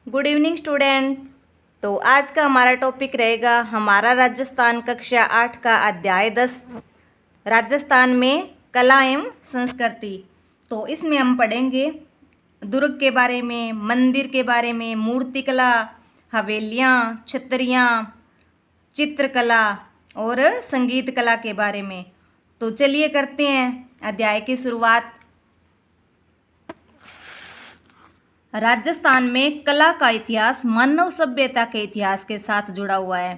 Good evening students. तो आज का हमारा टॉपिक रहेगा हमारा राजस्थान कक्षा 8 का अध्याय 10 राजस्थान में कला एवं संस्कृति। तो इसमें हम पढ़ेंगे दुर्ग के बारे में, मंदिर के बारे में, मूर्तिकला, हवेलियाँ, छतरियाँ, चित्रकला और संगीत कला के बारे में। तो चलिए करते हैं अध्याय की शुरुआत। राजस्थान में कला का इतिहास मानव सभ्यता के इतिहास के साथ जुड़ा हुआ है।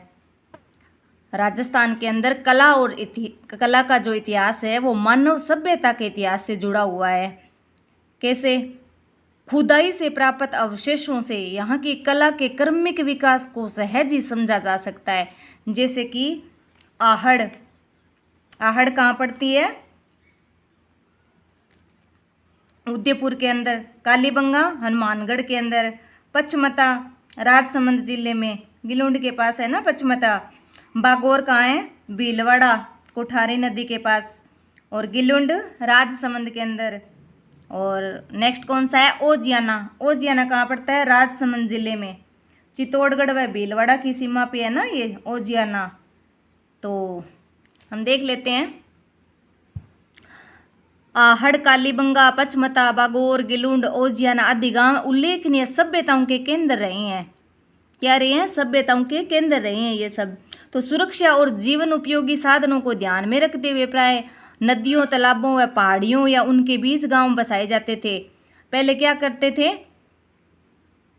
राजस्थान के अंदर कला का जो इतिहास है वो मानव सभ्यता के इतिहास से जुड़ा हुआ है। कैसे? खुदाई से प्राप्त अवशेषों से यहाँ की कला के क्रमिक विकास को सहज ही समझा जा सकता है। जैसे कि आहड़ कहाँ पड़ती है? उदयपुर के अंदर, कालीबंगा हनुमानगढ़ के अंदर, पचमता राजसमंद जिले में गिलुंड के पास है ना पचमता। बागौर कहाँ है? भीलवाड़ा कोठारी नदी के पास, और गिलुंड राजसमंद के अंदर। और नेक्स्ट कौन सा है? ओजियाना कहाँ पड़ता है? राजसमंद जिले में। चित्तौड़गढ़ व भीलवाड़ा की सीमा पे है ना ये ओजियाना। तो हम देख लेते हैं। आहड़, कालीबंगा, पचमता, बागौर, गिलुंड, ओजियाना आदि गांव उल्लेखनीय सभ्यताओं के केंद्र रहे हैं। क्या रहे हैं? सभ्यताओं के केंद्र रहे हैं ये सब। तो सुरक्षा और जीवन उपयोगी साधनों को ध्यान में रखते हुए प्राय नदियों, तालाबों व पहाड़ियों या उनके बीच गांव बसाए जाते थे। पहले क्या करते थे?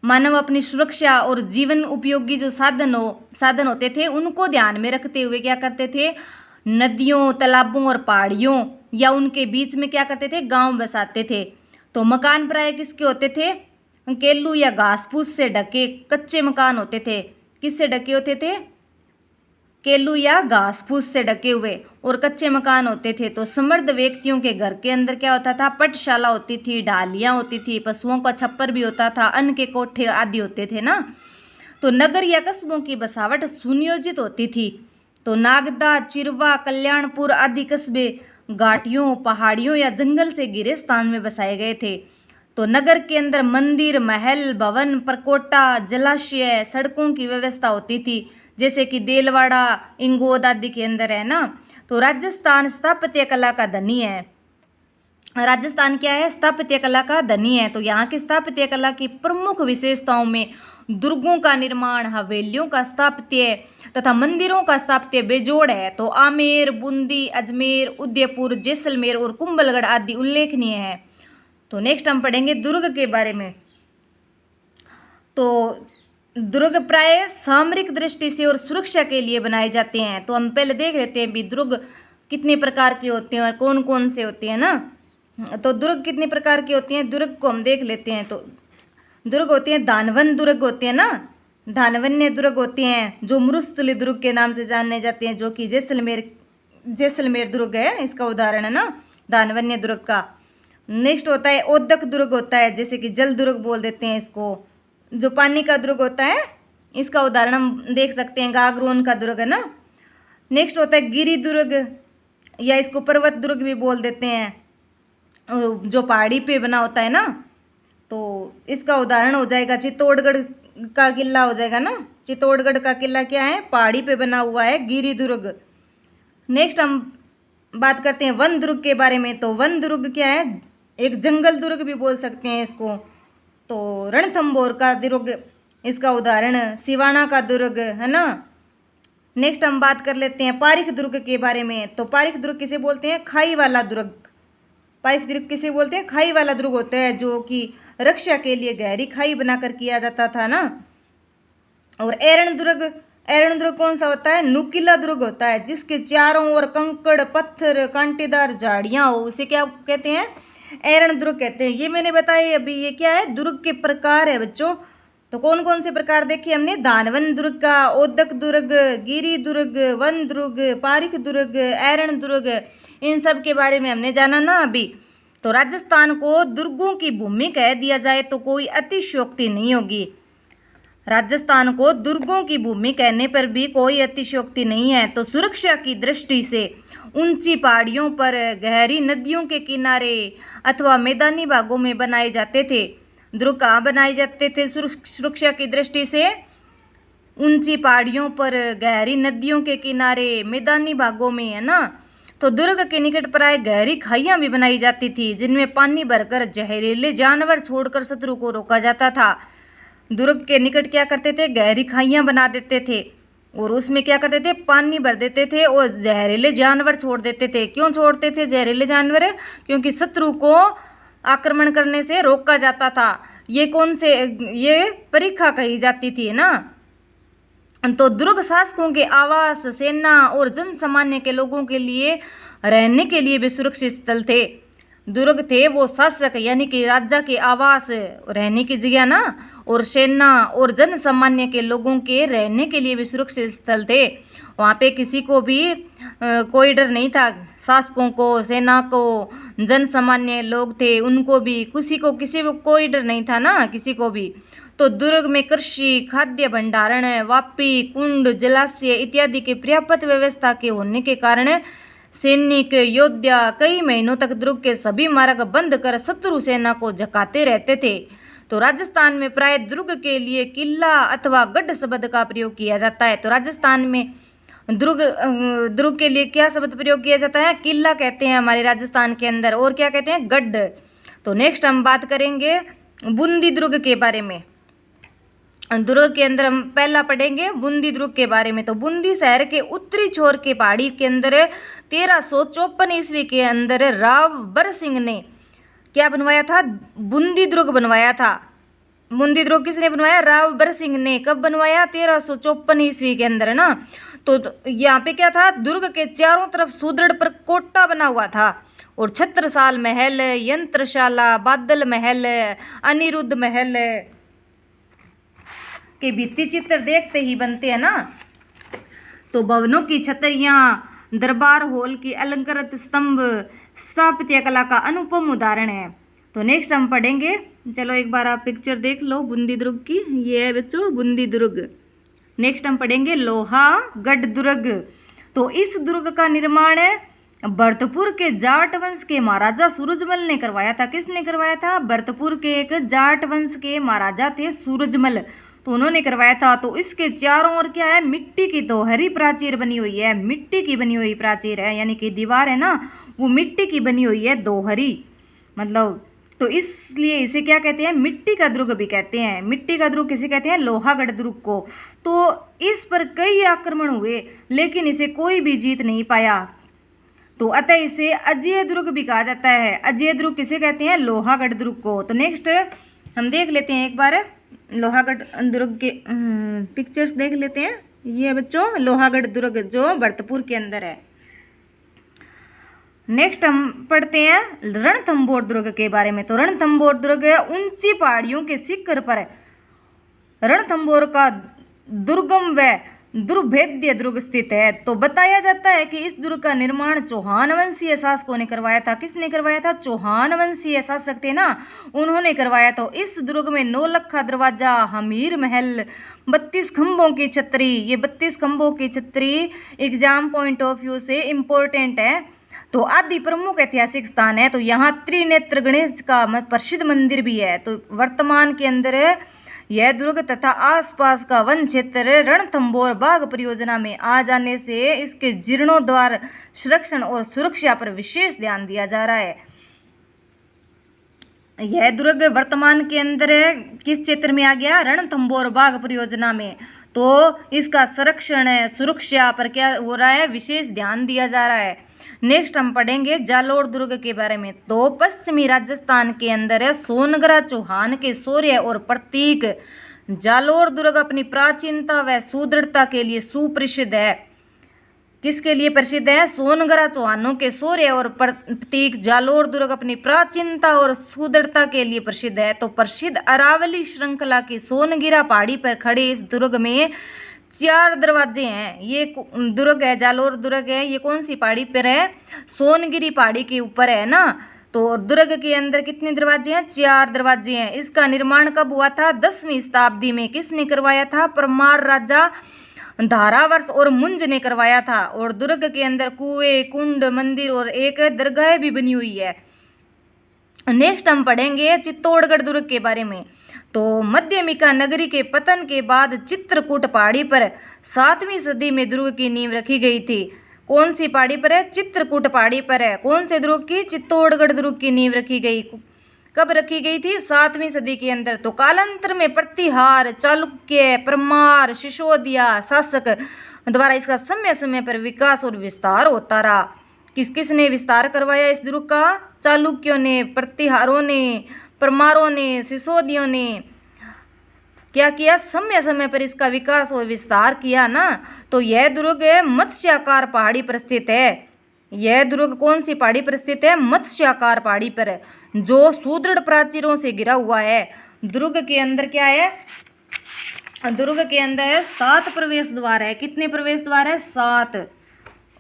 मानव अपनी सुरक्षा और जीवन उपयोगी जो साधन होते थे उनको ध्यान में रखते हुए क्या करते थे? नदियों, तालाबों और पहाड़ियों या उनके बीच में क्या करते थे? गांव बसाते थे। तो मकान प्राय किसके होते थे? केलू या घास फूस से ढके कच्चे मकान होते थे। किससे ढके होते थे? केलू या घास फूस से ढके हुए और कच्चे मकान होते थे। तो समृद्ध व्यक्तियों के घर के अंदर क्या होता था? पटशाला होती थी, ढालियाँ होती थी, पशुओं का छप्पर भी होता था, अन्न के कोठे आदि होते थे ना। तो नगर या कस्बों की बसावट सुनियोजित होती थी। तो नागदा, चिरवा, कल्याणपुर आदि कस्बे घाटियों, पहाड़ियों या जंगल से घिरे स्थान में बसाए गए थे। तो नगर के अंदर मंदिर, महल, भवन, परकोटा, जलाशय, सड़कों की व्यवस्था होती थी, जैसे कि देलवाड़ा, इंगोद आदि के अंदर है ना। तो राजस्थान स्थापत्य कला का धनी है। राजस्थान क्या है? स्थापत्य कला का धनी है। तो यहाँ की स्थापत्य कला की प्रमुख विशेषताओं में दुर्गों का निर्माण, हवेलियों का स्थापत्य तथा मंदिरों का स्थापत्य बेजोड़ है। तो आमेर, बूंदी, अजमेर, उदयपुर, जैसलमेर और कुंभलगढ़ आदि उल्लेखनीय है। तो नेक्स्ट हम पढ़ेंगे दुर्ग के बारे में। तो दुर्ग प्राय सामरिक दृष्टि से और सुरक्षा के लिए बनाए जाते हैं। तो हम पहले देख लेते हैं भी दुर्ग कितने प्रकार के होते हैं और कौन कौन से होते हैं ना। तो दुर्ग कितने प्रकार के होते हैं? दुर्ग को हम देख लेते हैं। तो दुर्ग होते हैं, धानवन दुर्ग होते हैं ना, धानवन्य दुर्ग होते हैं जो मरुस्थली दुर्ग के नाम से जाने जाते हैं, जो कि जैसलमेर दुर्ग है इसका उदाहरण है ना, धानवन्य दुर्ग का। नेक्स्ट होता है ओदक दुर्ग होता है, जैसे कि जल दुर्ग बोल देते हैं इसको, जो पानी का दुर्ग होता है। इसका उदाहरण हम देख सकते हैं, गागरोन का दुर्ग है ना। नेक्स्ट होता है गिरी दुर्ग, या इसको पर्वत दुर्ग भी बोल देते हैं, जो पहाड़ी पे बना होता है ना। तो इसका उदाहरण हो जाएगा चित्तौड़गढ़ का किला हो जाएगा ना। चित्तौड़गढ़ का किला क्या है? पहाड़ी पे बना हुआ है, गिरी दुर्ग। नेक्स्ट हम बात करते हैं वन दुर्ग के बारे में। तो वन दुर्ग क्या है? एक जंगल दुर्ग भी बोल सकते हैं इसको। तो रणथंभौर का दुर्ग इसका उदाहरण, सिवाना का दुर्ग है ना। नेक्स्ट हम बात कर लेते हैं पारीख दुर्ग के बारे में। तो पारीख दुर्ग किसे बोलते हैं? खाई वाला दुर्ग। पारीख दुर्ग किसे बोलते हैं? खाई वाला दुर्ग होता है, जो कि रक्षा के लिए गहरी खाई बनाकर किया जाता था ना। और एरण दुर्ग कौन सा होता है? नुकीला दुर्ग होता है, जिसके चारों ओर कंकड़, पत्थर, कांटेदार झाड़ियां हो, उसे क्या कहते हैं? एरण दुर्ग कहते हैं। ये मैंने बताया अभी, ये क्या है? दुर्ग के प्रकार है बच्चों। तो कौन कौन से प्रकार देखे हमने? धानवन दुर्ग का, ओदक दुर्ग, गिरी दुर्ग, वन दुर्ग, पारीख दुर्ग, एरण दुर्ग, इन सब के बारे में हमने जाना ना अभी। तो राजस्थान को दुर्गों की भूमि कह दिया जाए तो कोई अतिशयोक्ति नहीं होगी। राजस्थान को दुर्गों की भूमि कहने पर भी कोई अतिशयोक्ति नहीं है। तो सुरक्षा की दृष्टि से ऊंची पहाड़ियों पर, गहरी नदियों के किनारे अथवा मैदानी भागों में बनाए जाते थे। दुर्ग कहाँ बनाए जाते थे सुरक्षा की दृष्टि से? ऊंची पहाड़ियों पर, गहरी नदियों के किनारे, मैदानी भागों में, है ना। तो दुर्ग के निकट प्राय गहरी खाइयां भी बनाई जाती थी जिनमें पानी भरकर जहरीले जानवर छोड़कर शत्रु को रोका जाता था। दुर्ग के निकट क्या करते थे? गहरी खाइयां बना देते थे और उसमें क्या करते थे? पानी भर देते थे और जहरीले जानवर छोड़ देते थे। क्यों छोड़ते थे जहरीले जानवर? क्योंकि शत्रु को आक्रमण करने से रोका जाता था। ये कौन से, ये परीक्षा कही जाती थी ना। तो दुर्ग शासकों के आवास, सेना और जन सामान्य के लोगों के लिए रहने के लिए भी सुरक्षित स्थल थे। दुर्ग थे वो शासक यानी कि राजा के आवास, रहने की जगह ना, और सेना और जन सामान्य के लोगों के रहने के लिए भी सुरक्षित स्थल थे। वहाँ पे किसी को भी कोई डर नहीं था। शासकों को, सेना को, जन सामान्य लोग थे उनको भी, किसी को कोई डर नहीं था ना, किसी को भी। तो दुर्ग में कृषि, खाद्य भंडारण, वापी, कुंड, जलाशय इत्यादि की पर्याप्त व्यवस्था के होने के कारण सैनिक योद्धा कई महीनों तक दुर्ग के सभी मार्ग बंद कर शत्रु सेना को झकाते रहते थे। तो राजस्थान में प्राय दुर्ग के लिए किला अथवा गढ़ शब्द का प्रयोग किया जाता है। तो राजस्थान में दुर्ग के लिए क्या शब्द प्रयोग किया जाता है? किला कहते हैं हमारे राजस्थान के अंदर, और क्या कहते हैं? गढ़। तो नेक्स्ट हम बात करेंगे बूंदी दुर्ग के बारे में। दुर्ग के अंदर हम पहला पढ़ेंगे बूंदी दुर्ग के बारे में। तो बूंदी शहर के उत्तरी छोर के पहाड़ी के अंदर 1354 ईस्वी के अंदर राव बर सिंह ने क्या बनवाया था? बूंदी दुर्ग बनवाया था। बूंदी दुर्ग किसने बनवाया? राव बर सिंह ने। कब बनवाया? 1354 ईस्वी के अंदर ना। तो यहाँ पे क्या था? दुर्ग के चारों तरफ सुदृढ़ पर कोटा बना हुआ था और छत्रसाल महल, यंत्रशाला, बादल महल, अनिरुद्ध महल के भित्ति चित्र देखते ही बनते हैं ना। तो भवनों की छतरियां, दरबार हॉल की अलंकृत स्तंभ स्थापत्य कला का अनुपम उदाहरण है। तो नेक्स्ट हम पढ़ेंगे, चलो एक बार आप पिक्चर देख लो बूंदी दुर्ग की। ये है बच्चों बूंदी दुर्ग। नेक्स्ट हम पढ़ेंगे लोहागढ़ दुर्ग। तो इस दुर्ग का निर्माण भरतपुर के जाट वंश के महाराजा सूरजमल ने करवाया था। किसने करवाया था? भरतपुर के एक जाट वंश के महाराजा थे सूरजमल, तो उन्होंने करवाया था। तो इसके चारों ओर क्या है? मिट्टी की दोहरी प्राचीर बनी हुई है। मिट्टी की बनी हुई प्राचीर है, यानी कि दीवार है ना, वो मिट्टी की बनी हुई है, दोहरी मतलब। तो इसलिए इसे क्या कहते हैं? मिट्टी का दुर्ग भी कहते हैं। मिट्टी का दुर्ग किसे कहते हैं? लोहागढ़ दुर्ग को। तो इस पर कई आक्रमण हुए लेकिन इसे कोई भी जीत नहीं पाया, तो अतः इसे अजेय दुर्ग भी कहा जाता है। अजेय दुर्ग किसे कहते हैं? लोहागढ़ दुर्ग को। तो नेक्स्ट हम देख लेते हैं एक बार लोहागढ़ दुर्ग के पिक्चर्स देख लेते हैं। ये बच्चों लोहागढ़ दुर्ग जो भरतपुर के अंदर है। नेक्स्ट हम पढ़ते हैं रणथंभौर दुर्ग के बारे में। तो रणथंभौर दुर्ग ऊंची पहाड़ियों के शिखर पर रणथंभौर का दुर्गम व दुर्भेद्य दुर्ग स्थित है। तो बताया जाता है कि इस दुर्ग का निर्माण चौहान वंशीय शासकों ने करवाया था। किसने करवाया था? चौहान वंशीय शासक थे ना, उन्होंने करवाया। तो इस दुर्ग में नौलखा दरवाजा, हमीर महल, 32 खंभों की छतरी, ये 32 खंभों की छतरी एग्जाम पॉइंट ऑफ व्यू से इम्पोर्टेंट है। तो आदि प्रमुख ऐतिहासिक स्थान है। तो यहाँ त्रिनेत्र गणेश का प्रसिद्ध मंदिर भी है। तो वर्तमान के अंदर यह दुर्ग तथा आसपास का वन क्षेत्र रणथंभौर बाघ परियोजना में आ जाने से इसके जीर्णोद्धार, संरक्षण और सुरक्षा पर विशेष ध्यान दिया जा रहा है। यह दुर्ग वर्तमान के अंदर किस क्षेत्र में आ गया? रणथंभौर बाघ परियोजना में। तो इसका संरक्षण, सुरक्षा पर क्या हो रहा है? विशेष ध्यान दिया जा रहा है। नेक्स्ट हम पढ़ेंगे जालोर दुर्ग के बारे में। तो पश्चिमी राजस्थान के अंदर है सोनगरा चौहान के शौर्य और प्रतीक। जालोर दुर्ग अपनी प्राचीनता व सुदृढ़ता के लिए सुप्रसिद्ध है। किसके लिए प्रसिद्ध है? सोनगरा चौहानों के शौर्य और प्रतीक जालोर दुर्ग अपनी प्राचीनता और सुदृढ़ता के लिए प्रसिद्ध है। तो प्रसिद्ध अरावली श्रृंखला की सोनगिरा पहाड़ी पर खड़े इस दुर्ग में 4 दरवाजे हैं। ये दुर्ग है, जालोर दुर्ग है, ये कौन सी पहाड़ी पर है? सोनगिरी पहाड़ी के ऊपर है ना। तो दुर्ग के अंदर कितने दरवाजे हैं? 4 दरवाजे हैं। इसका निर्माण कब हुआ था? 10वीं शताब्दी में। किसने करवाया था? परमार राजा धारावर्ष और मुंज ने करवाया था। और दुर्ग के अंदर कुएं, कुंड, मंदिर और एक दरगाह भी बनी हुई है। नेक्स्ट हम पढ़ेंगे चित्तौड़गढ़ दुर्ग के बारे में। तो मध्यमिका नगरी के पतन के बाद चित्रकूट पहाड़ी पर 7वीं सदी में दुर्ग की नींव रखी गई थी। कौन सी पहाड़ी पर है? चित्रकूट पहाड़ी पर है। कौन से दुर्ग की? चित्तौड़गढ़ दुर्ग की नींव रखी गई। कब रखी गई थी? 7वीं सदी के अंदर। तो कालांतर में प्रतिहार, चालुक्य, परमार, सिसोदिया शासक द्वारा इसका समय समय पर विकास और विस्तार होता रहा। किस किस ने विस्तार करवाया इस दुर्ग का? चालुक्यों ने, प्रतिहारों ने, परमारों ने, सिसोदियों ने क्या किया? समय समय पर इसका विकास और विस्तार किया ना। तो यह दुर्ग मत्स्याकार पहाड़ी पर स्थित है। यह दुर्ग कौन सी पहाड़ी पर स्थित है? मत्स्याकार पहाड़ी पर है, जो सुदृढ़ प्राचीरों से घिरा हुआ है। दुर्ग के अंदर क्या है? दुर्ग के अंदर 7 प्रवेश द्वार है। कितने प्रवेश द्वार है? 7।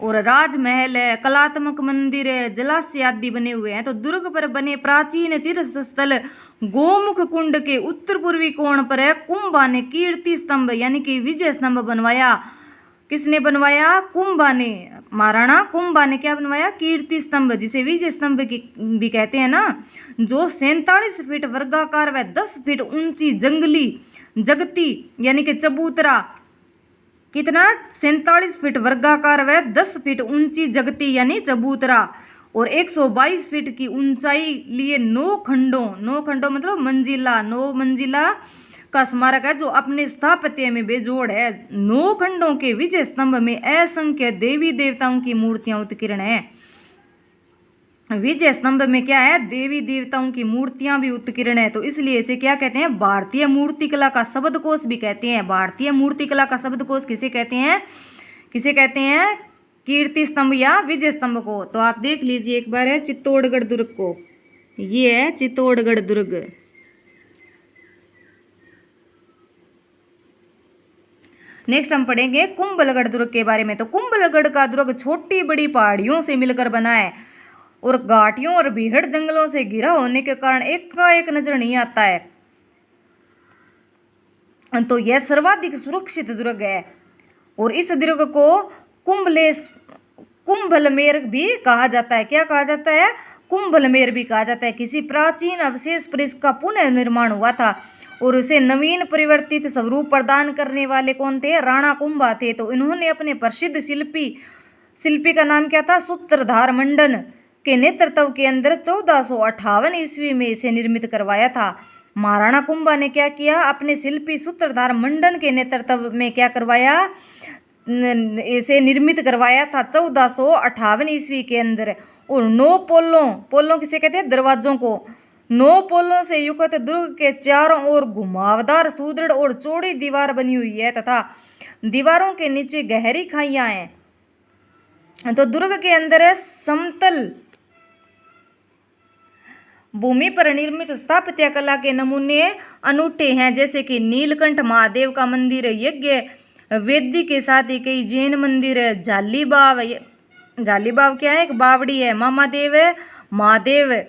और राजमहल है, कलात्मक मंदिर है, जलाशय आदि बने हुए हैं। तो दुर्ग पर बने प्राचीन तीर्थ स्थल गोमुख कुंड के उत्तर पूर्वी कोण पर है कुंभा ने कीर्ति स्तंभ यानी कि विजय स्तंभ बनवाया। किसने बनवाया? कुंभा ने। महाराणा कुंभा ने क्या बनवाया? कीर्ति स्तंभ, जिसे विजय स्तंभ की भी कहते हैं ना, जो 47 फीट वर्गाकार व 10 फीट ऊंची जंगली जगती यानी कि चबूतरा, कितना? 47 फीट वर्गाकार व 10 फीट ऊंची जगती यानी चबूतरा और 122 फीट की ऊंचाई लिए 9 खंडों मतलब मंजिला, 9 मंजिला का स्मारक है, जो अपने स्थापत्य में बेजोड़ है। 9 खंडों के विजय स्तंभ में असंख्य देवी देवताओं की मूर्तियां उत्कीर्ण है। विजय स्तंभ में क्या है? देवी देवताओं की मूर्तियां भी उत्कीर्ण है। तो इसलिए इसे क्या कहते हैं? भारतीय मूर्तिकला का शब्दकोश भी कहते हैं। भारतीय मूर्तिकला का शब्दकोश किसे कहते हैं? किसे कहते हैं? कीर्ति स्तंभ या विजय स्तंभ को। तो आप देख लीजिए एक बार है चित्तौड़गढ़ दुर्ग को। ये है चित्तौड़गढ़ दुर्ग। नेक्स्ट हम पढ़ेंगे कुंभलगढ़ दुर्ग के बारे में। तो कुंभलगढ़ का दुर्ग छोटी बड़ी पहाड़ियों से मिलकर बना है और घाटियों और भीड़ जंगलों से घिरा होने के कारण एकाएक नजर नहीं आता है। तो यह सर्वाधिक सुरक्षित दुर्ग है और इस दुर्ग को कुंभलमेर भी कहा जाता है। क्या कहा जाता है? कुंभलमेर भी कहा जाता है। किसी प्राचीन अवशेष पर इसका पुनः निर्माण हुआ था और उसे नवीन परिवर्तित स्वरूप प्रदान करने वाले कौन थे? राणा कुंभा थे। तो इन्होंने अपने प्रसिद्ध शिल्पी का नाम क्या था? सूत्रधार मंडन के नेतृत्व के अंदर 1458 ईस्वी में इसे निर्मित करवाया था। महाराणा कुंभा ने क्या किया? अपने शिल्पी सूत्रधार मंडन के नेतृत्व में क्या करवाया? इसे निर्मित करवाया था 1458 ईस्वी के अंदर। और 9 पोलों किसे कहते हैं? दरवाजों को। 9 पोलों से युक्त दुर्ग के चारों ओर घुमावदार सुदृढ़ और चौड़ी दीवार बनी हुई है तथा दीवारों के नीचे गहरी खाइयां हैं। तो दुर्ग के अंदर है समतल भूमि पर निर्मित स्थापत्य कला के नमूने अनूठे हैं, जैसे कि नीलकंठ महादेव का मंदिर है, यज्ञ वेदी के साथ ही कई जैन मंदिर है, जालीबाव क्या है? एक बावड़ी है, मामादेव है, महादेव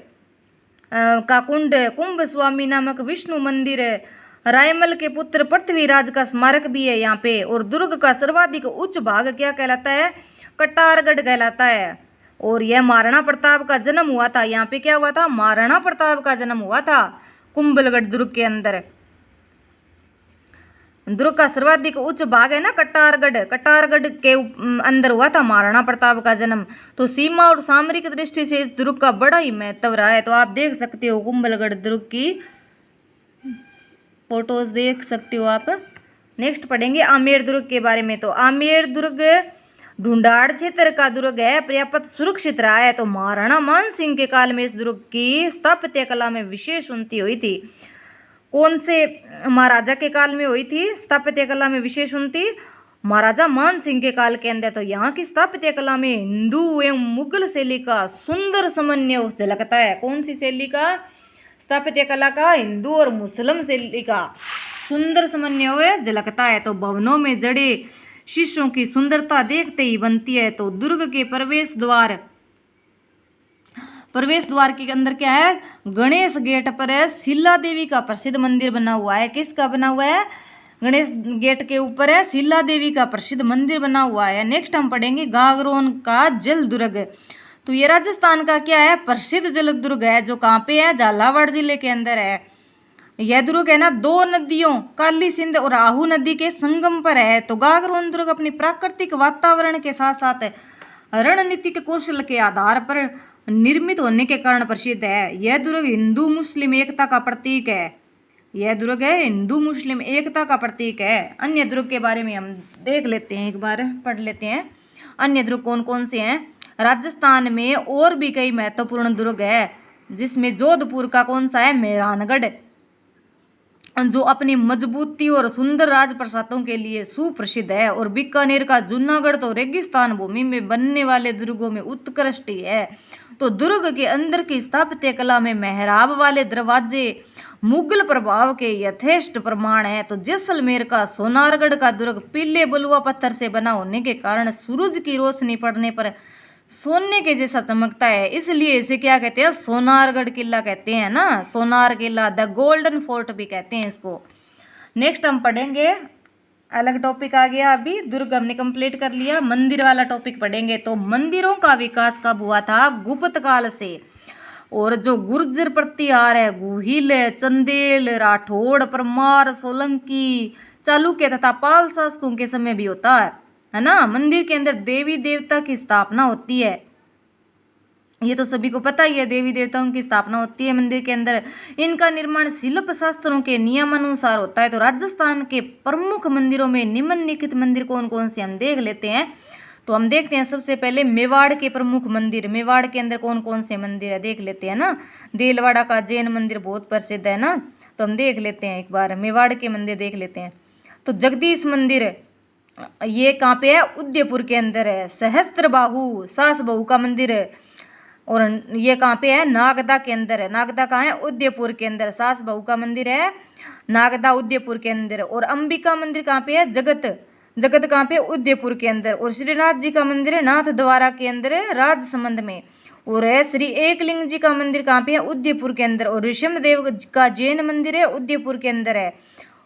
का कुंड, कुंभ स्वामी नामक विष्णु मंदिर है, रायमल के पुत्र पृथ्वीराज का स्मारक भी है यहाँ पे। और दुर्ग का सर्वाधिक उच्च भाग क्या कहलाता है? कटारगढ़ कहलाता है। और यह महाराणा प्रताप का जन्म हुआ था। यहाँ पे क्या हुआ था? महाराणा प्रताप का जन्म हुआ था कुंभलगढ़ दुर्ग के अंदर। दुर्ग का सर्वाधिक उच्च भाग है ना कटारगढ़ के अंदर हुआ था महाराणा प्रताप का जन्म। तो सीमा और सामरिक दृष्टि से इस दुर्ग का बड़ा ही महत्व रहा है। तो आप देख सकते हो कुंभलगढ़ दुर्ग की फोटोज देख सकते हो आप। नेक्स्ट पढ़ेंगे आमेर दुर्ग के बारे में। तो आमेर दुर्ग ढूंढाड़ क्षेत्र का दुर्ग है, पर्याप्त सुरक्षित रहा है। तो महाराणा मान सिंह के काल में इस दुर्ग की स्थापत्य कला में विशेष उन्नति हुई थी। कौन से महाराजा के काल में हुई थी स्थापत्य कला में विशेष उन्नति? महाराजा मान सिंह के काल के अंदर। तो यहाँ की स्थापत्य कला में हिंदू एवं मुगल शैली का सुंदर समन्वय झलकता है। कौन सी शैली का? स्थापत्य कला का हिंदू और मुस्लिम शैली का सुंदर समन्वय झलकता है। तो भवनों में जड़े शीशों की सुंदरता देखते ही बनती है। तो दुर्ग के प्रवेश द्वार के अंदर क्या है? गणेश गेट पर है शिला देवी का प्रसिद्ध मंदिर बना हुआ है। किसका बना हुआ है? गणेश गेट के ऊपर है शिला देवी का प्रसिद्ध मंदिर बना हुआ है। नेक्स्ट हम पढ़ेंगे गागरोन का जल दुर्ग। तो ये राजस्थान का क्या है, प्रसिद्ध जल दुर्ग है, जो कहाँ पे है, झालावाड़ जिले के अंदर है। यह दुर्ग है ना, दो नदियों काली सिंध और आहू नदी के संगम पर है। तो गागरोन दुर्ग अपनी प्राकृतिक वातावरण के साथ साथ रणनीतिक कौशल के आधार पर निर्मित होने के कारण प्रसिद्ध है। यह दुर्ग हिंदू मुस्लिम एकता का प्रतीक है। यह दुर्ग है हिंदू मुस्लिम एकता का प्रतीक है। अन्य दुर्ग के बारे में हम देख लेते हैं, एक बार पढ़ लेते हैं अन्य दुर्ग कौन कौन से हैं। राजस्थान में और भी कई महत्वपूर्ण दुर्ग है, जिसमें जोधपुर का कौन सा है, मेहरानगढ़, जो अपनी मजबूती और सुंदर राजप्रसादों के लिए सुप्रसिद्ध है। और बीकानेर का जूनागढ़ तो रेगिस्तान भूमि में बनने वाले दुर्गों में उत्कृष्ट ही है। तो दुर्ग के अंदर की स्थापत्य कला में मेहराब वाले दरवाजे मुगल प्रभाव के यथेष्ट प्रमाण है। तो जैसलमेर का सोनारगढ़ का दुर्ग पीले बलुआ पत्थर से बना होने के कारण सूरज की रोशनी पड़ने पर सोने के जैसा चमकता है, इसलिए इसे क्या कहते हैं, सोनारगढ़ किला कहते हैं ना, सोनार किला, द गोल्डन फोर्ट भी कहते हैं इसको। नेक्स्ट हम पढ़ेंगे, अलग टॉपिक आ गया, अभी दुर्ग हमने कंप्लीट कर लिया, मंदिर वाला टॉपिक पढ़ेंगे। तो मंदिरों का विकास कब हुआ था, गुप्त काल से। और जो गुर्जर प्रतिहार है, गुहिल, चंदेल, राठौड़, परमार, सोलंकी, चालुक्य तथा पाल शासकों के समय भी होता है ना। मंदिर के अंदर देवी देवता की स्थापना होती है, ये तो सभी को पता ही है, देवी देवताओं की स्थापना होती है मंदिर के अंदर। इनका निर्माण शिल्प शास्त्रों के नियमानुसार होता है। तो राजस्थान के प्रमुख मंदिरों में निम्नलिखित मंदिर कौन कौन से हम देख लेते हैं। तो हम देखते हैं सबसे पहले मेवाड़ के प्रमुख मंदिर। मेवाड़ के अंदर कौन कौन से मंदिर है देख लेते हैं ना। देलवाड़ा का जैन मंदिर बहुत प्रसिद्ध है ना, तो हम देख लेते हैं एक बार, मेवाड़ के मंदिर देख लेते हैं। तो जगदीश मंदिर, ये कहाँ पे है, उदयपुर के अंदर है। सहस्त्रबाहु सास बहू का मंदिर है, और ये कहाँ पे है, नागदा के अंदर है। नागदा कहाँ है, उदयपुर के अंदर। सास बहू का मंदिर है नागदा उदयपुर के अंदर। और अंबिका मंदिर कहाँ पे है, जगत, जगत कहाँ पे, उदयपुर के अंदर। और श्रीनाथ जी का मंदिर है नाथ द्वारा के अंदर है, राजसमंद में। और है श्री एकलिंग जी का मंदिर कहाँ पे है, उदयपुर के अंदर। और ऋषभ देव का जैन मंदिर है, उदयपुर के अंदर है।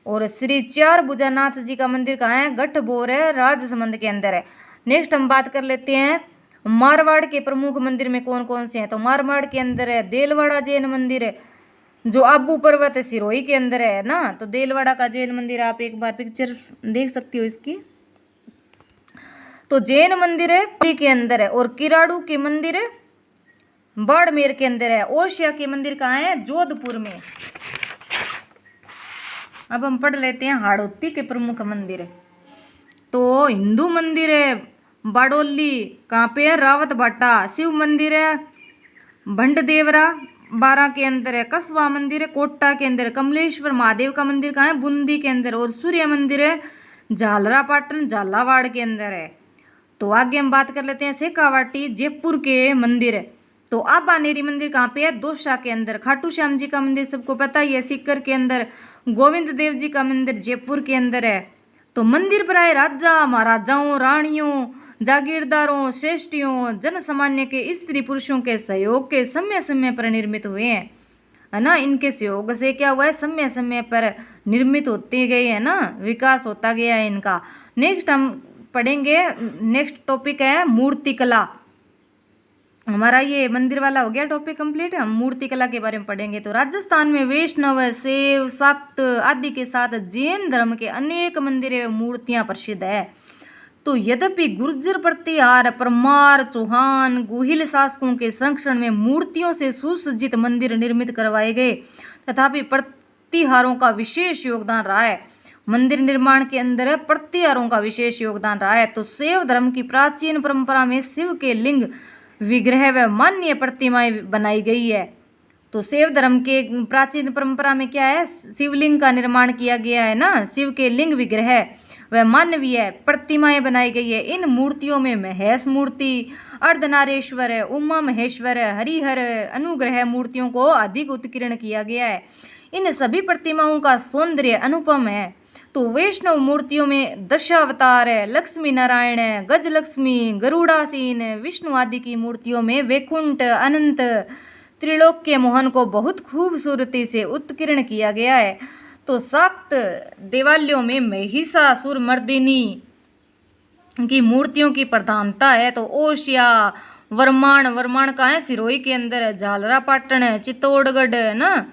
और श्री चार भुजानाथ जी का मंदिर कहाँ है, गठबोर है, राजसमंद के अंदर है। नेक्स्ट हम बात कर लेते हैं मारवाड़ के प्रमुख मंदिर में कौन कौन से हैं। तो मारवाड़ के अंदर है देलवाड़ा जैन मंदिर है, जो आबू पर्वत है सिरोही के अंदर है ना। तो देलवाड़ा का जैन मंदिर आप एक बार पिक्चर देख सकती हो इसकी। तो जैन मंदिर है पुरी के अंदर है। और किराड़ू के मंदिर है बाड़मेर के अंदर है। ओशिया के मंदिर कहाँ है, जोधपुर में। अब हम पढ़ लेते हैं हाड़ौती के प्रमुख मंदिर है। तो हिंदू मंदिर है बाडोली, कहाँ पे है, रावत भाटा। शिव मंदिर है भंडदेवरा बारा के अंदर है। कसवा मंदिर है कोटा के अंदर। कमलेश्वर महादेव का मंदिर कहाँ है, बूंदी के अंदर। और सूर्य मंदिर है झालरा पाटन झालावाड़ के अंदर है। तो आगे हम बात कर लेते हैं शेखावाटी जयपुर के मंदिर। तो आबानेरी मंदिर कहाँ पे है, दोसा के अंदर। खाटू श्याम जी का मंदिर सबको पता ही है, सीकर के अंदर। गोविंद देव जी का मंदिर जयपुर के अंदर है। तो मंदिर प्राय राजा महाराजाओं, रानियों, जागीरदारों, श्रेष्ठियों, जन सामान्य के स्त्री पुरुषों के सहयोग के समय समय पर निर्मित हुए हैं, है ना। इनके सहयोग से क्या हुआ है, समय समय पर निर्मित होते गए है ना, विकास होता गया है इनका। नेक्स्ट हम पढ़ेंगे, नेक्स्ट टॉपिक है मूर्तिकला। हमारा ये मंदिर वाला हो गया टॉपिक कंप्लीट। हम मूर्तिकला के बारे में पढ़ेंगे। तो राजस्थान में वैष्णव, शैव, शाक्त आदि के साथ जैन धर्म के अनेक मंदिर एवं मूर्तियां प्रसिद्ध है। तो यद्यपि गुर्जर प्रतिहार, परमार, चौहान, गुहिल शासकों के संरक्षण में मूर्तियों से सुसज्जित मंदिर निर्मित करवाए गए, तथापि प्रतिहारों का विशेष योगदान रहा है। मंदिर निर्माण के अंदर प्रतिहारों का विशेष योगदान रहा है। तो शैव धर्म की प्राचीन परंपरा में शिव के लिंग, विग्रह व मान्य प्रतिमाएं बनाई गई है। तो शैव धर्म के प्राचीन परंपरा में क्या है, शिवलिंग का निर्माण किया गया है ना। शिव के लिंग, विग्रह व मानवीय प्रतिमाएं बनाई गई है। इन मूर्तियों में महेश मूर्ति, अर्धनारेश्वर, उमा महेश्वर, हरिहर, अनुग्रह मूर्तियों को अधिक उत्कीर्ण किया गया है। इन सभी प्रतिमाओं का सौंदर्य अनुपम है। तो वैष्णव मूर्तियों में दशावतार है, लक्ष्मी नारायण है, गजलक्ष्मी, गरुड़ासीन, विष्णु आदि की मूर्तियों में वैकुंठ, अनंत, त्रिलोक्य मोहन को बहुत खूबसूरती से उत्कीर्ण किया गया है। तो शाक्त देवालयों में महिषासुर मर्दिनी की मूर्तियों की प्रधानता है। तो ओशिया, वरमान, वरमान कहाँ है, सिरोही के अंदर है। झालरा पाटन है, चित्तौड़गढ़ है ना,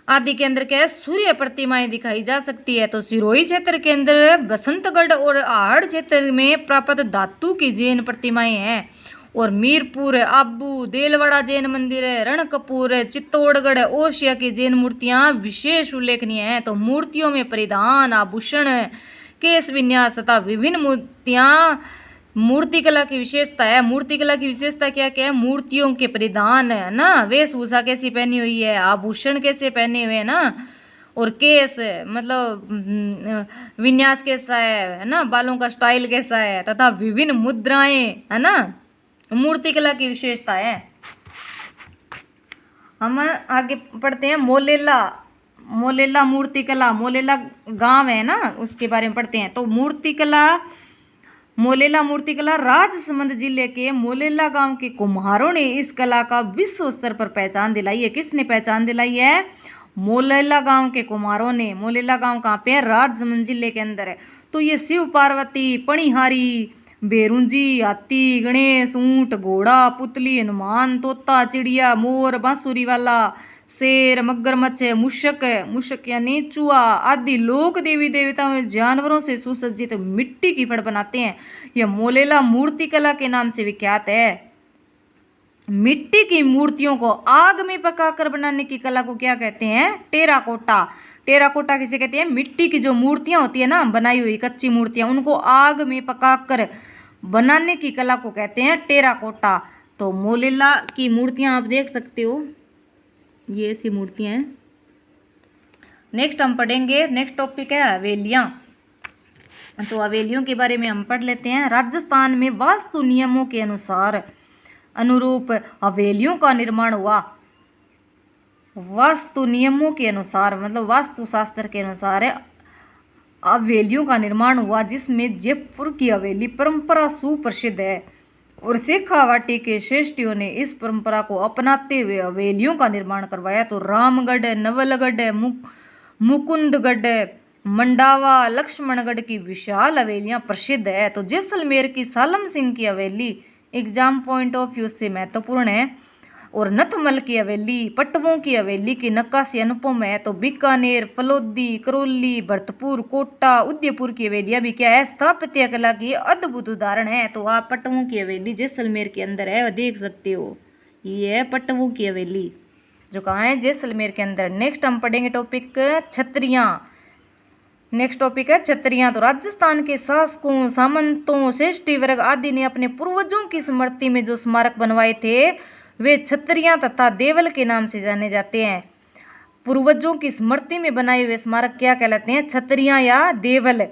आदि के अंदर क्या है, सूर्य प्रतिमाएं दिखाई जा सकती है। तो सिरोही क्षेत्र के अंदर बसंतगढ़ और आहड़ क्षेत्र में प्राप्त धातु की जैन प्रतिमाएं हैं। और मीरपुर, आबू, देलवाड़ा जैन मंदिर है, रणकपुर, चित्तौड़गढ़, ओसिया की जैन मूर्तियां विशेष उल्लेखनीय हैं। तो मूर्तियों में परिधान, आभूषण, केश विन्यास तथा विभिन्न मूर्तियां मूर्तिकला की विशेषता है। मूर्तिकला की विशेषता क्या क्या है, मूर्तियों के परिधान है ना, वेशभूषा कैसी पहनी हुई है, आभूषण कैसे पहने हुए हैं ना, और केस मतलब विन्यास कैसा है ना, बालों का स्टाइल कैसा है, तथा विभिन्न मुद्राएं है ना, मूर्तिकला की विशेषता है। हम आगे पढ़ते हैं मोलेला, मोलेला मूर्तिकला, मोलेला गांव है ना, उसके बारे में पढ़ते हैं। तो मूर्तिकला, मोलेला मूर्तिकला राजसमंद जिले के मोलेला गांव के कुम्हारों ने इस कला का विश्व स्तर पर पहचान दिलाई है। किसने पहचान दिलाई है, मोलेला गांव के कुम्हारों ने। मोलेला गांव कहाँ पे है, राजसमंद जिले के अंदर है। तो ये शिव पार्वती, पणिहारी, बेरुंजी, हाथी, गणेश, ऊंट, घोड़ा, पुतली, हनुमान, तोता, चिड़िया, मोर, बांसुरी वाला, शेर, मगरमच्छ, मूषक यानी चूहा आदि लोक देवी देवताओं में जानवरों से सुसज्जित मिट्टी की फड़ बनाते हैं। यह मोलेला मूर्तिकला के नाम से विख्यात है। मिट्टी की मूर्तियों को आग में पकाकर बनाने की कला को क्या कहते हैं, टेराकोटा। टेराकोटा किसे कहते हैं, मिट्टी की जो मूर्तियां होती है ना, बनाई हुई कच्ची मूर्तियां, उनको आग में पकाकर बनाने की कला को कहते हैं टेराकोटा। तो मोलेला की मूर्तियां आप देख सकते हो, ये ऐसी मूर्तियां हैं। नेक्स्ट हम पढ़ेंगे, नेक्स्ट टॉपिक है हवेलियां। तो हवेलियों के बारे में हम पढ़ लेते हैं। राजस्थान में वास्तु नियमों के अनुरूप हवेलियों का निर्माण हुआ। वास्तु नियमों के अनुसार मतलब वास्तु शास्त्र के अनुसार हवेलियों का निर्माण हुआ, जिसमें जयपुर की हवेली परंपरा सुप्रसिद्ध है। और शेखावाटी के श्रेष्ठियों ने इस परंपरा को अपनाते हुए हवेलियों का निर्माण करवाया। तो रामगढ़, नवलगढ़, मुकुंदगढ़, मंडावा, लक्ष्मणगढ़ की विशाल हवेलियां प्रसिद्ध है। तो जैसलमेर की सालम सिंह की हवेली एग्जाम पॉइंट ऑफ व्यू से महत्वपूर्ण है। और नथमल की हवेली, पटवों की हवेली की नक्काशी अनुपम है। तो बीकानेर, फलोदी, करौली, भरतपुर, कोटा, उदयपुर की हवेलियां भी क्या है, स्थापत्य कला की अद्भुत उदाहरण है। तो आप पटवों की हवेली जैसलमेर के अंदर है, देख सकते हो, ये है पटवों की हवेली जो कहाँ है, जैसलमेर के अंदर। नेक्स्ट हम पढ़ेंगे टॉपिक छत्रियाँ। नेक्स्ट टॉपिक है छत्रियाँ। तो राजस्थान के शासकों, सामंतों, श्रेष्ठी वर्ग आदि ने अपने पूर्वजों की स्मृति में जो स्मारक बनवाए थे वे छत्रियाँ तथा देवल के नाम से जाने जाते हैं। पूर्वजों की स्मृति में बनाए हुए स्मारक क्या कहलाते हैं, छत्रियाँ या देवल।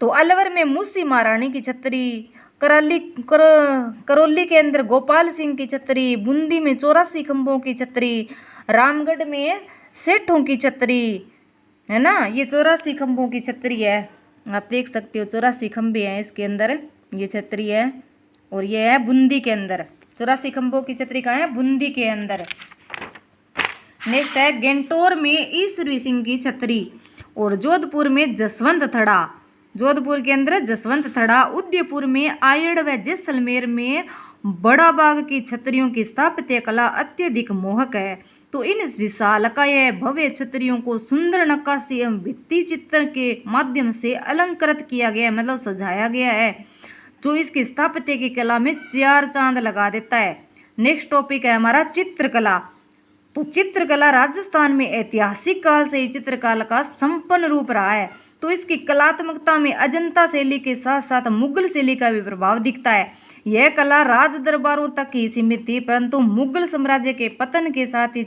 तो अलवर में मूसी महारानी की छतरी, करौली के अंदर गोपाल सिंह की छतरी, बूंदी में 84 खंभों की छतरी, रामगढ़ में सेठों की छतरी है ना, ये 84 खंभों की छतरी है, आप देख सकते हो 84 खंभे हैं इसके अंदर, ये छतरी है। और ये है बूंदी के अंदर, 84 खंभों की छतरी कहाँ है, बूंदी के अंदर। नेक्स्ट है गेंटोर में ईश्वरी सिंह की छतरी, और जोधपुर में जसवंत थड़ा, जोधपुर के अंदर जसवंत थड़ा, उदयपुर में आयड़ व जैसलमेर में बड़ा बाग की छतरियों की स्थापत्य कला अत्यधिक मोहक है। तो इन विशालकाय भव्य छतरियों को सुंदर नक्काशी एवं भित्ति चित्र के माध्यम से अलंकृत किया गया, मतलब सजाया गया है, जो इसकी स्थापत्य की कला में 4 चांद लगा देता है। नेक्स्ट टॉपिक है हमारा चित्रकला। तो चित्रकला राजस्थान में ऐतिहासिक काल से ही चित्रकला का संपन्न रूप रहा है। तो इसकी कलात्मकता में अजंता शैली के साथ साथ मुगल शैली का भी प्रभाव दिखता है। यह कला राज दरबारों तक ही सीमित थी, परंतु मुगल साम्राज्य के पतन के साथ ही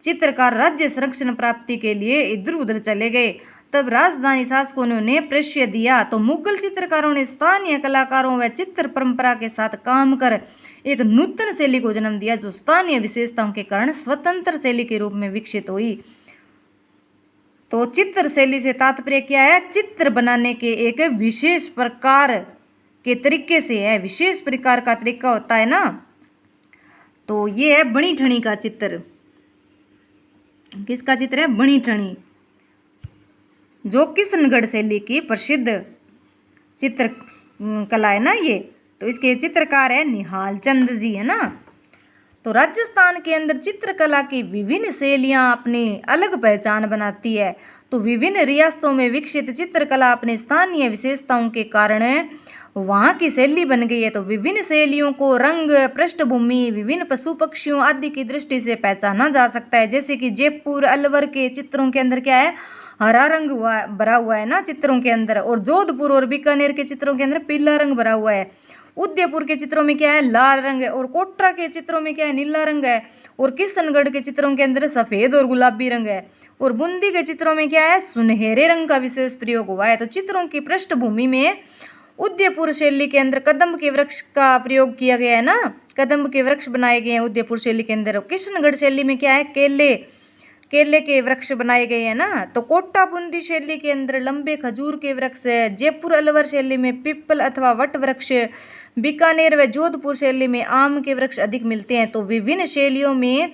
चित्रकार राज्य संरक्षण प्राप्ति के लिए इधर उधर चले गए। तब राजधानी शासकों ने उन्हें प्रश्रय दिया। तो मुगल चित्रकारों ने स्थानीय कलाकारों व चित्र परंपरा के साथ काम कर एक नूतन शैली को जन्म दिया, जो स्थानीय विशेषताओं के कारण स्वतंत्र शैली के रूप में विकसित हुई। तो चित्र शैली से तात्पर्य क्या है, चित्र बनाने के एक विशेष प्रकार के तरीके से है, विशेष प्रकार का तरीका होता है ना। तो ये है बणी ठणी का चित्र, किसका चित्र है, बणी ठणी, जो किशनगढ़ शैली की प्रसिद्ध चित्र कला है ना ये। तो इसके चित्रकार है निहाल चंद जी, है ना। तो राजस्थान के अंदर चित्रकला की विभिन्न शैलियाँ अपनी अलग पहचान बनाती है। तो विभिन्न रियासतों में विकसित चित्रकला अपनी स्थानीय विशेषताओं के कारण वहाँ की शैली बन गई है। तो विभिन्न शैलियों को रंग, पृष्ठभूमि, विभिन्न पशु पक्षियों आदि की दृष्टि से पहचाना जा सकता है। जैसे कि जयपुर, अलवर के चित्रों के अंदर क्या है, हरा रंग भरा हुआ है ना चित्रों के अंदर, और जोधपुर और बीकानेर के चित्रों के अंदर पीला रंग भरा हुआ है। उदयपुर के चित्रों में क्या है, लाल रंग है, और कोटरा के चित्रों में क्या है, नीला रंग है, और किशनगढ़ के चित्रों के अंदर सफ़ेद और गुलाबी रंग है, और बूंदी के चित्रों में क्या है, सुनहरे रंग का विशेष प्रयोग हुआ है। तो चित्रों की पृष्ठभूमि में उदयपुर शैली के अंदर कदम्ब के वृक्ष का प्रयोग किया गया है ना, कदम्ब के वृक्ष बनाए गए हैं उदयपुर शैली के अंदर। किशनगढ़ शैली में क्या है, केले के वृक्ष बनाए गए हैं ना। तो कोटा बूंदी शैली के अंदर लंबे खजूर के वृक्ष है। जयपुर अलवर शैली में पीपल अथवा वट वृक्ष, बीकानेर व जोधपुर शैली में आम के वृक्ष अधिक मिलते हैं। तो विभिन्न शैलियों में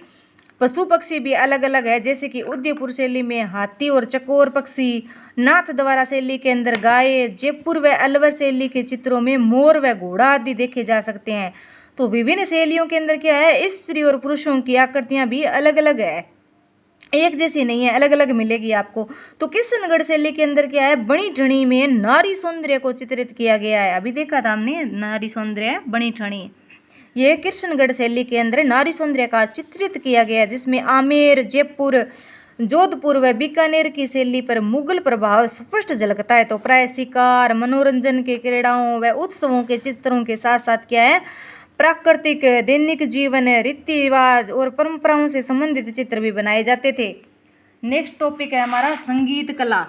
पशु पक्षी भी अलग अलग है। जैसे कि उदयपुर शैली में हाथी और चकोर पक्षी, नाथद्वारा शैली के अंदर गाय, जयपुर व अलवर शैली के चित्रों में मोर व घोड़ा आदि देखे जा सकते हैं। तो विभिन्न शैलियों के अंदर क्या है, स्त्री और पुरुषों की आकृतियाँ भी अलग अलग है, एक जैसी नहीं है, अलग अलग मिलेगी आपको। तो किशनगढ़ शैली के अंदर क्या है, बनी ठणी में नारी सौंदर्य को चित्रित किया गया है। अभी देखा था हमने नारी सौंदर्य, बनी ठणी, ये किशनगढ़ शैली के अंदर नारी सौंदर्य का चित्रित किया गया है, जिसमें आमेर, जयपुर, जोधपुर व बीकानेर की शैली पर मुगल प्रभाव स्पष्ट झलकता है। तो प्राय शिकार, मनोरंजन के क्रीड़ाओं व उत्सवों के चित्रों के साथ साथ क्या है, प्राकृतिक, दैनिक जीवन, रीति रिवाज और परंपराओं से संबंधित चित्र भी बनाए जाते थे। नेक्स्ट टॉपिक है हमारा संगीत कला।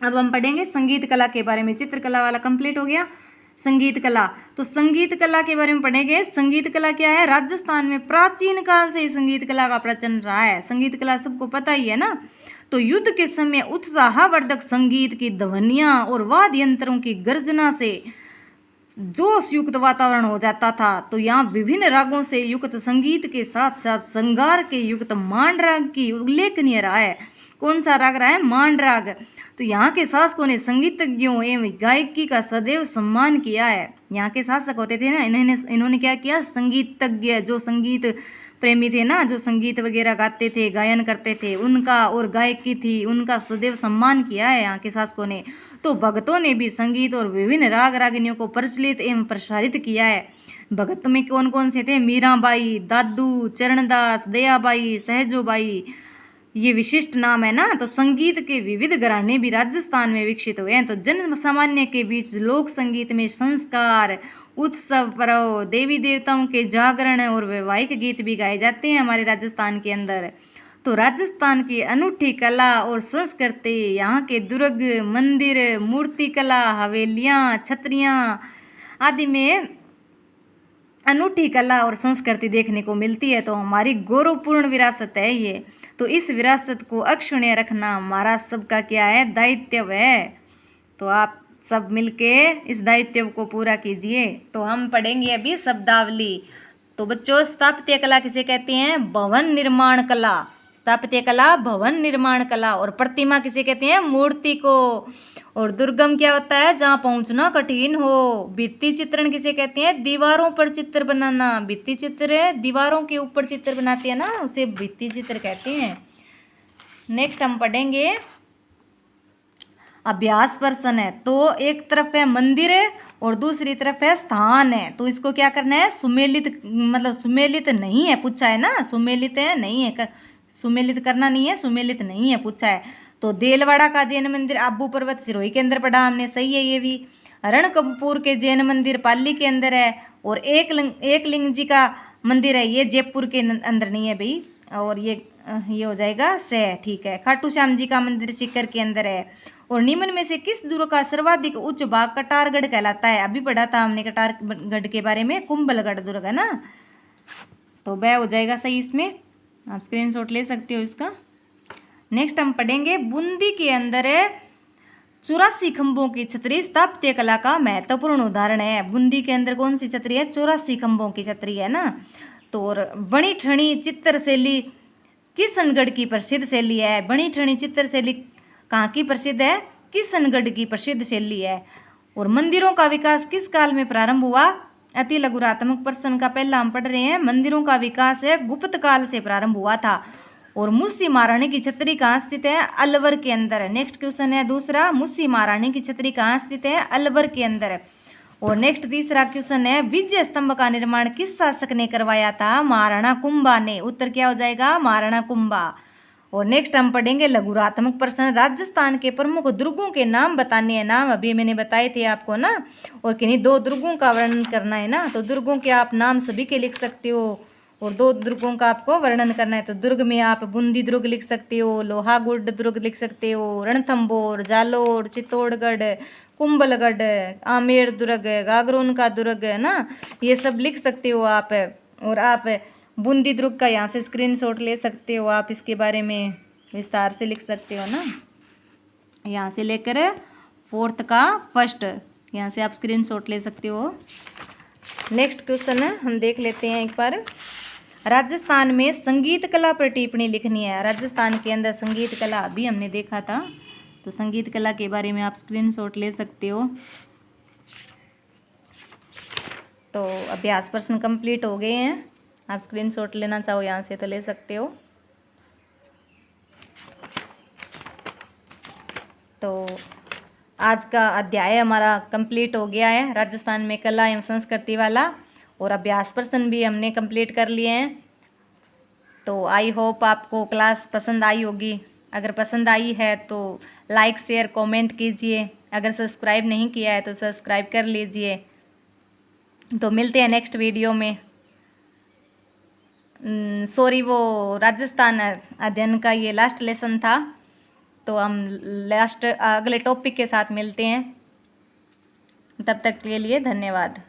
अब हम पढ़ेंगे संगीत कला के बारे में। चित्रकला वाला कंप्लीट हो गया, संगीत कला। तो संगीत कला के बारे में पढ़ेंगे। संगीत कला क्या है, राजस्थान में प्राचीन काल से ही संगीत कला का प्रचलन रहा है। संगीत कला सबको पता ही है ना। तो युद्ध के समय उत्साहवर्धक संगीत की ध्वनियाँ और वाद्य यंत्रों की गर्जना से जोश युक्त वातावरण हो जाता था। तो यहाँ विभिन्न रागों से युक्त संगीत के साथ साथ श्रृंगार के युक्त मांड राग की उल्लेखनीय रहा है। कौन सा राग रहा है, मांड राग। तो यहाँ के शासकों ने संगीतज्ञों एवं गायकी का सदैव सम्मान किया है। यहाँ के शासक होते थे ना, इन्होंने क्या किया, संगीतज्ञ, जो संगीत प्रेमी थे ना, जो संगीत वगैरह गाते थे, गायन करते थे, उनका, और गायकी थी, उनका सदैव सम्मान किया है यहाँ के शासकों ने। तो भक्तों ने भी संगीत और विभिन्न राग रागिनियों को प्रचलित एवं प्रसारित किया है। भगत में कौन कौन से थे, मीराबाई, दादू, चरणदास, दयाबाई, सहजोबाई, ये विशिष्ट नाम है ना। तो संगीत के विविध घराने भी राजस्थान में विकसित हुए हैं। तो जन सामान्य के बीच लोक संगीत में संस्कार, उत्सव, पर्व, देवी देवताओं के जागरण और वैवाहिक गीत भी गाए जाते हैं हमारे राजस्थान के अंदर। तो राजस्थान की अनूठी कला और संस्कृति, यहाँ के दुर्ग, मंदिर, मूर्ति कला, हवेलियाँ, छतरियाँ आदि में अनूठी कला और संस्कृति देखने को मिलती है। तो हमारी गौरवपूर्ण विरासत है ये। तो इस विरासत को अक्षुण्य रखना हमारा सबका क्या है, दायित्व है। तो आप सब मिलके इस दायित्व को पूरा कीजिए। तो हम पढ़ेंगे अभी शब्दावली। तो बच्चों, स्थापत्य कला किसे कहते हैं, भवन निर्माण कला। स्थापत्य कला भवन निर्माण कला। और प्रतिमा किसे कहते हैं, मूर्ति को। और दुर्गम क्या होता है, जहाँ पहुँचना कठिन हो। भित्ति चित्रण किसे कहते हैं, दीवारों पर चित्र बनाना। भित्ति चित्र है, दीवारों के ऊपर चित्र बनाते हैं ना, उसे भित्ति चित्र कहते हैं। नेक्स्ट हम पढ़ेंगे अभ्यास प्रश्न है। तो एक तरफ है मंदिर है और दूसरी तरफ है स्थान है। तो इसको क्या करना है, सुमेलित, मतलब सुमेलित नहीं है पूछा है ना, सुमेलित है नहीं है, सुमेलित करना नहीं है, सुमेलित नहीं है पूछा है। तो देलवाड़ा का जैन मंदिर आबू पर्वत सिरोही के अंदर पढ़ा हमने, सही है ये भी। रणकंपुर के जैन मंदिर पाली के अंदर है। और एक लिंग जी का मंदिर है, ये जयपुर के अंदर नहीं है भाई, और ये हो जाएगा से, ठीक है। खाटू श्याम जी का मंदिर सीकर के अंदर है। और निम्न में से किस दुर्ग का सर्वाधिक उच्च भाग कटारगढ़ कहलाता है। अभी पढ़ा था हमने कटारगढ़ के बारे में, कुंभलगढ़ दुर्ग है ना। तो वह हो जाएगा सही, इसमें आप स्क्रीनशॉट ले सकते हो इसका। नेक्स्ट हम पढ़ेंगे बूंदी के अंदर है 84 खंभों की छतरी स्थापत्य कला का महत्वपूर्ण उदाहरण है। बूंदी के अंदर कौन सी छतरी है, 84 खंभों की छतरी है ना। तो और बनी ठणी चित्र शैली किशनगढ़ की प्रसिद्ध शैली है। बनी ठणी चित्र शैली कहाँ की प्रसिद्ध है, किशनगढ़ की प्रसिद्ध शैली है। और मंदिरों का विकास किस काल में प्रारंभ हुआ? अति लघुरात्मक प्रश्न का पहला हम पढ़ रहे हैं। मंदिरों का विकास है गुप्त काल से प्रारंभ हुआ था। और मुस्सी महारानी की छतरी कहाँ स्थित है? अलवर के अंदर। नेक्स्ट क्वेश्चन है दूसरा, मुस्सी महारानी की छतरी कहाँ स्थित है? अलवर के अंदर। और नेक्स्ट तीसरा क्वेश्चन है, विजय स्तंभ का निर्माण किस शासक ने करवाया था? महाराणा कुंभा ने। उत्तर क्या हो जाएगा? महाराणा कुंभा। और नेक्स्ट हम पढ़ेंगे लघुरात्मक प्रश्न, राजस्थान के प्रमुख दुर्गों के नाम बताने हैं। नाम अभी मैंने बताए थे आपको ना, और किन्हीं 2 दुर्गों का वर्णन करना है ना। तो दुर्गों के आप नाम सभी के लिख सकते हो, और 2 दुर्गों का आपको वर्णन करना है। तो दुर्ग में आप बूंदी दुर्ग लिख सकते हो, लोहागुड दुर्ग लिख सकते हो, रणथंभौर, जालोर, चित्तौड़गढ़, कुंभलगढ़, आमेर दुर्ग, गागरोन का दुर्ग है ना, ये सब लिख सकते हो आप। और आप बूंदी दुर्ग का यहाँ से स्क्रीनशॉट ले सकते हो, आप इसके बारे में विस्तार से लिख सकते हो ना। यहाँ से लेकर 4th का 1st यहाँ से आप स्क्रीनशॉट ले सकते हो। नेक्स्ट क्वेश्चन है, हम देख लेते हैं एक बार। राजस्थान में संगीत कला पर टिप्पणी लिखनी है। राजस्थान के अंदर संगीत कला अभी हमने देखा था, तो संगीत कला के बारे में आप स्क्रीनशॉट ले सकते हो। तो अभ्यास प्रश्न कंप्लीट हो गए हैं। आप स्क्रीनशॉट लेना चाहो यहाँ से तो ले सकते हो। तो आज का अध्याय हमारा कंप्लीट हो गया है, राजस्थान में कला एवं संस्कृति वाला, और अभ्यास प्रश्न भी हमने कंप्लीट कर लिए हैं। तो आई होप आपको क्लास पसंद आई होगी। अगर पसंद आई है तो लाइक शेयर कमेंट कीजिए। अगर सब्सक्राइब नहीं किया है तो सब्सक्राइब कर लीजिए। तो मिलते हैं नेक्स्ट वीडियो में। सॉरी, वो राजस्थान अध्ययन का ये लास्ट लेसन था, तो हम लास्ट अगले टॉपिक के साथ मिलते हैं। तब तक के लिए धन्यवाद।